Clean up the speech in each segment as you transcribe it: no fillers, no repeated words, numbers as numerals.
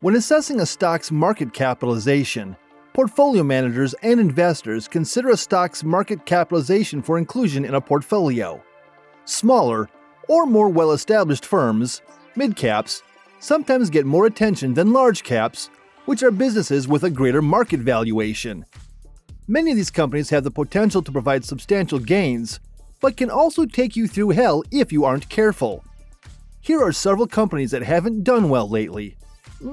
When assessing a stock's market capitalization, portfolio managers and investors consider a stock's market capitalization for inclusion in a portfolio. Smaller or more well-established firms, mid-caps, sometimes get more attention than large caps, which are businesses with a greater market valuation. Many of these companies have the potential to provide substantial gains, but can also take you through hell if you aren't careful. Here are several companies that haven't done well lately.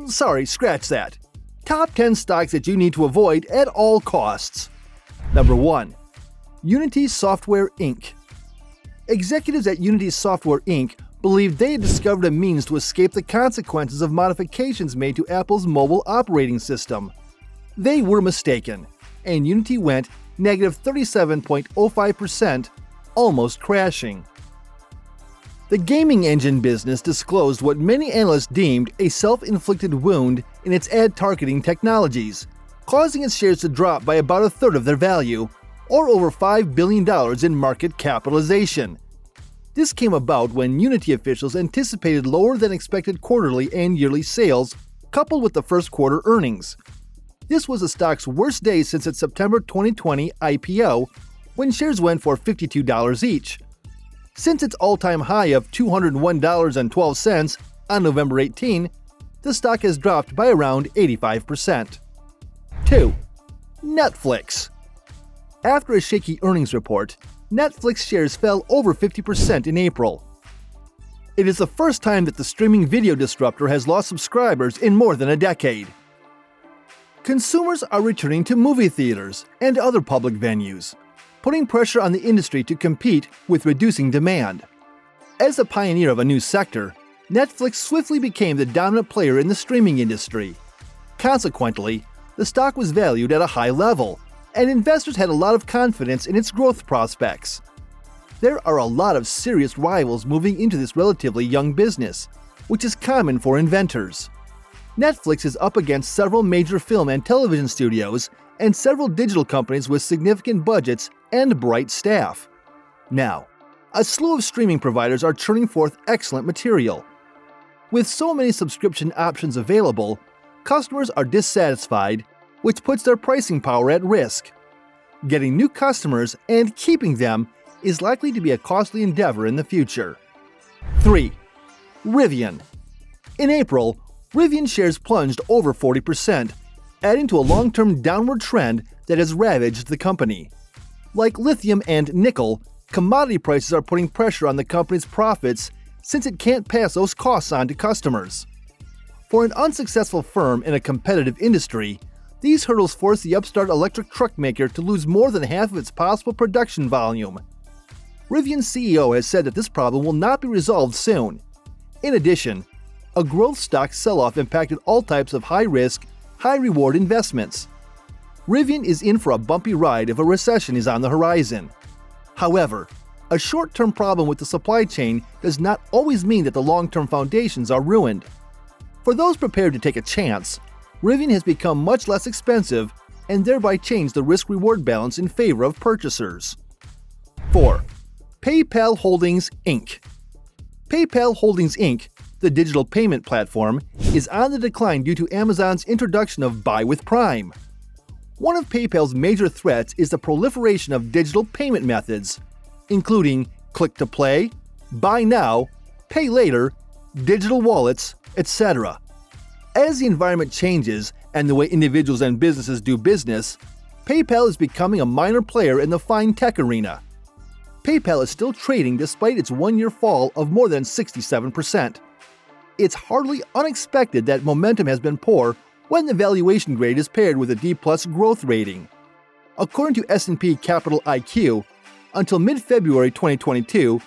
Sorry, scratch that. Top 10 stocks that you need to avoid at all costs. Number 1. Unity Software Inc. Executives at Unity Software Inc. believed they had discovered a means to escape the consequences of modifications made to Apple's mobile operating system. They were mistaken, and Unity went negative 37.05%, almost crashing. The gaming engine business disclosed what many analysts deemed a self-inflicted wound in its ad targeting technologies, causing its shares to drop by about a third of their value, or over $5 billion in market capitalization. This came about when Unity officials anticipated lower than expected quarterly and yearly sales, coupled with the first quarter earnings. This was the stock's worst day since its September 2020 IPO, when shares went for $52 each. Since its all-time high of $201.12 on November 18, the stock has dropped by around 85%. 2. Netflix. After a shaky earnings report, Netflix shares fell over 50% in April. It is the first time that the streaming video disruptor has lost subscribers in more than a decade. Consumers are returning to movie theaters and other public venues, putting pressure on the industry to compete with reducing demand. As a pioneer of a new sector, Netflix swiftly became the dominant player in the streaming industry. Consequently, the stock was valued at a high level, and investors had a lot of confidence in its growth prospects. There are a lot of serious rivals moving into this relatively young business, which is common for inventors. Netflix is up against several major film and television studios and several digital companies with significant budgets and bright staff. Now, a slew of streaming providers are churning forth excellent material. With so many subscription options available, customers are dissatisfied, which puts their pricing power at risk. Getting new customers and keeping them is likely to be a costly endeavor in the future. 3. Rivian. In April, Rivian shares plunged over 40%, adding to a long-term downward trend that has ravaged the company. Like lithium and nickel, commodity prices are putting pressure on the company's profits since it can't pass those costs on to customers. For an unsuccessful firm in a competitive industry, these hurdles force the upstart electric truck maker to lose more than half of its possible production volume. Rivian's CEO has said that this problem will not be resolved soon. In addition, a growth stock sell-off impacted all types of high-risk, high-reward investments. Rivian is in for a bumpy ride if a recession is on the horizon. However, a short-term problem with the supply chain does not always mean that the long-term foundations are ruined. For those prepared to take a chance, Rivian has become much less expensive and thereby changed the risk-reward balance in favor of purchasers. 4. PayPal Holdings Inc. PayPal Holdings Inc., the digital payment platform, is on the decline due to Amazon's introduction of Buy with Prime. One of PayPal's major threats is the proliferation of digital payment methods, including click-to-play, buy now, pay later, digital wallets, etc. As the environment changes and the way individuals and businesses do business, PayPal is becoming a minor player in the fine tech arena. PayPal is still trading despite its one-year fall of more than 67%. It's hardly unexpected that momentum has been poor when the valuation grade is paired with a D+ growth rating. According to S&P Capital IQ, until mid-February 2022,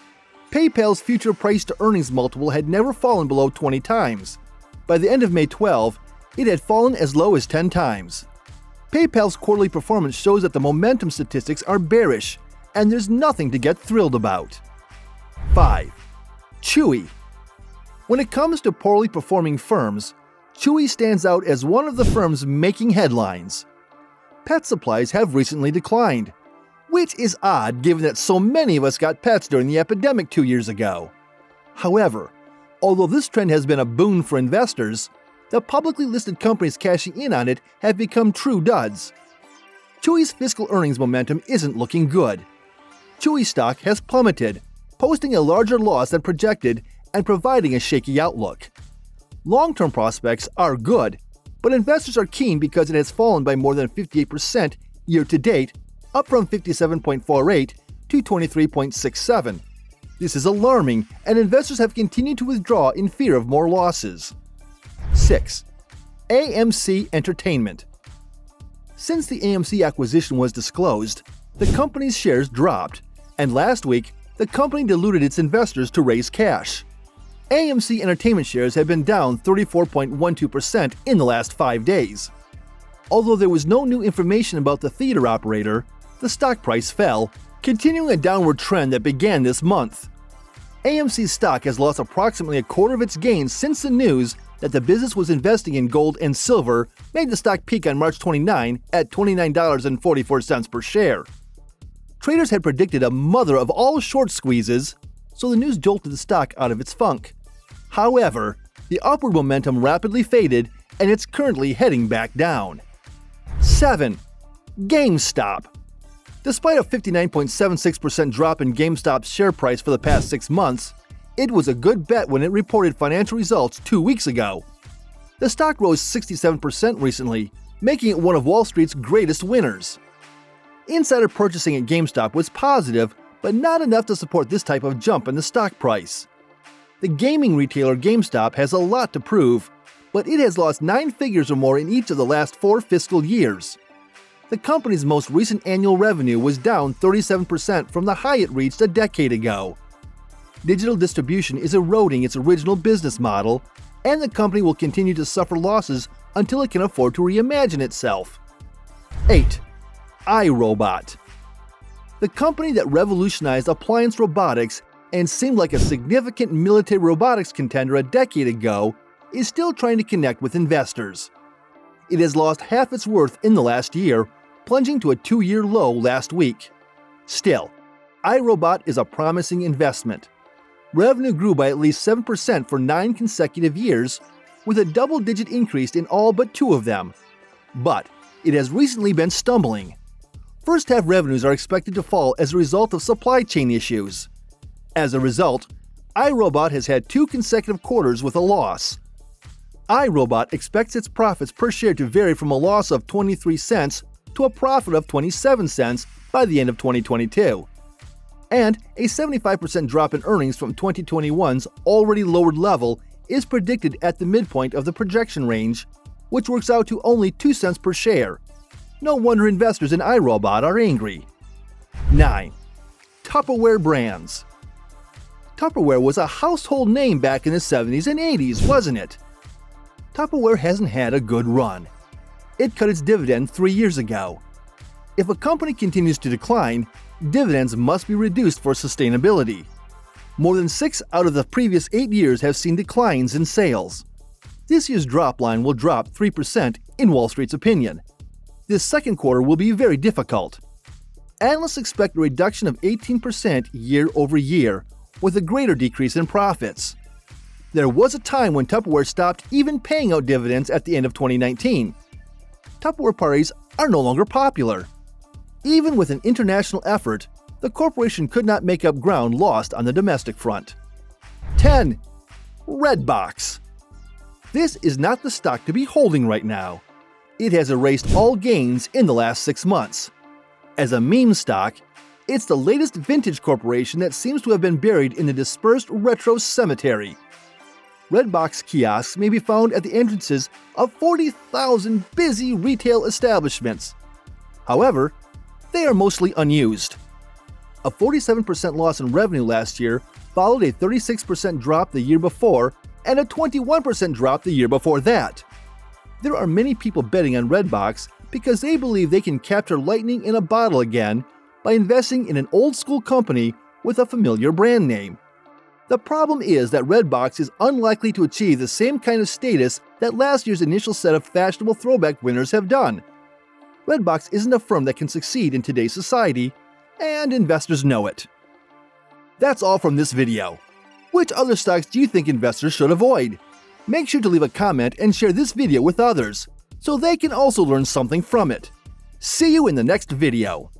PayPal's future price-to-earnings multiple had never fallen below 20 times. By the end of May 12, it had fallen as low as 10 times. PayPal's quarterly performance shows that the momentum statistics are bearish, and there's nothing to get thrilled about. 5. Chewy. When it comes to poorly performing firms, Chewy stands out as one of the firms making headlines. Pet supplies have recently declined, which is odd given that so many of us got pets during the epidemic 2 years ago. However, although this trend has been a boon for investors, the publicly listed companies cashing in on it have become true duds. Chewy's fiscal earnings momentum isn't looking good. Chewy stock has plummeted, posting a larger loss than projected and providing a shaky outlook. Long-term prospects are good, but investors are keen because it has fallen by more than 58% year-to-date, up from 57.48 to 23.67. This is alarming, and investors have continued to withdraw in fear of more losses. 6. AMC Entertainment. Since the AMC acquisition was disclosed, the company's shares dropped, and last week, the company diluted its investors to raise cash. AMC Entertainment shares have been down 34.12% in the last 5 days. Although there was no new information about the theater operator, the stock price fell, continuing a downward trend that began this month. AMC's stock has lost approximately a quarter of its gains since the news that the business was investing in gold and silver made the stock peak on March 29 at $29.44 per share. Traders had predicted a mother of all short squeezes, so the news jolted the stock out of its funk. However, the upward momentum rapidly faded and it's currently heading back down. 7. GameStop. Despite a 59.76% drop in GameStop's share price for the past 6 months, it was a good bet when it reported financial results 2 weeks ago. The stock rose 67% recently, making it one of Wall Street's greatest winners. Insider purchasing at GameStop was positive, but not enough to support this type of jump in the stock price. The gaming retailer GameStop has a lot to prove, but it has lost 9 figures or more in each of the last 4 fiscal years. The company's most recent annual revenue was down 37% from the high it reached a decade ago. Digital distribution is eroding its original business model, and the company will continue to suffer losses until it can afford to reimagine itself. 8. iRobot. The company that revolutionized appliance robotics and seemed like a significant military robotics contender a decade ago is still trying to connect with investors. It has lost half its worth in the last year, plunging to a 2-year low last week. Still, iRobot is a promising investment. Revenue grew by at least 7% for 9 consecutive years, with a double-digit increase in all but 2 of them. But it has recently been stumbling. First-half revenues are expected to fall as a result of supply chain issues. As a result, iRobot has had 2 consecutive quarters with a loss. iRobot expects its profits per share to vary from a loss of 23 cents to a profit of 27 cents by the end of 2022. And a 75% drop in earnings from 2021's already lowered level is predicted at the midpoint of the projection range, which works out to only 2 cents per share. No wonder investors in iRobot are angry. 9. Tupperware Brands. Tupperware was a household name back in the 70s and 80s, wasn't it? Tupperware hasn't had a good run. It cut its dividend 3 years ago. If a company continues to decline, dividends must be reduced for sustainability. More than 6 out of the previous 8 years have seen declines in sales. This year's drop line will drop 3% in Wall Street's opinion. This second quarter will be very difficult. Analysts expect a reduction of 18% year over year, with a greater decrease in profits. There was a time when Tupperware stopped even paying out dividends at the end of 2019. Tupperware parties are no longer popular. Even with an international effort, the corporation could not make up ground lost on the domestic front. 10. Redbox. This is not the stock to be holding right now. It has erased all gains in the last 6 months. As a meme stock, it's the latest vintage corporation that seems to have been buried in the dispersed retro cemetery. Redbox kiosks may be found at the entrances of 40,000 busy retail establishments. However, they are mostly unused. A 47% loss in revenue last year followed a 36% drop the year before and a 21% drop the year before that. There are many people betting on Redbox because they believe they can capture lightning in a bottle again by investing in an old-school company with a familiar brand name. The problem is that Redbox is unlikely to achieve the same kind of status that last year's initial set of fashionable throwback winners have done. Redbox isn't a firm that can succeed in today's society, and investors know it. That's all from this video. Which other stocks do you think investors should avoid? Make sure to leave a comment and share this video with others, so they can also learn something from it. See you in the next video.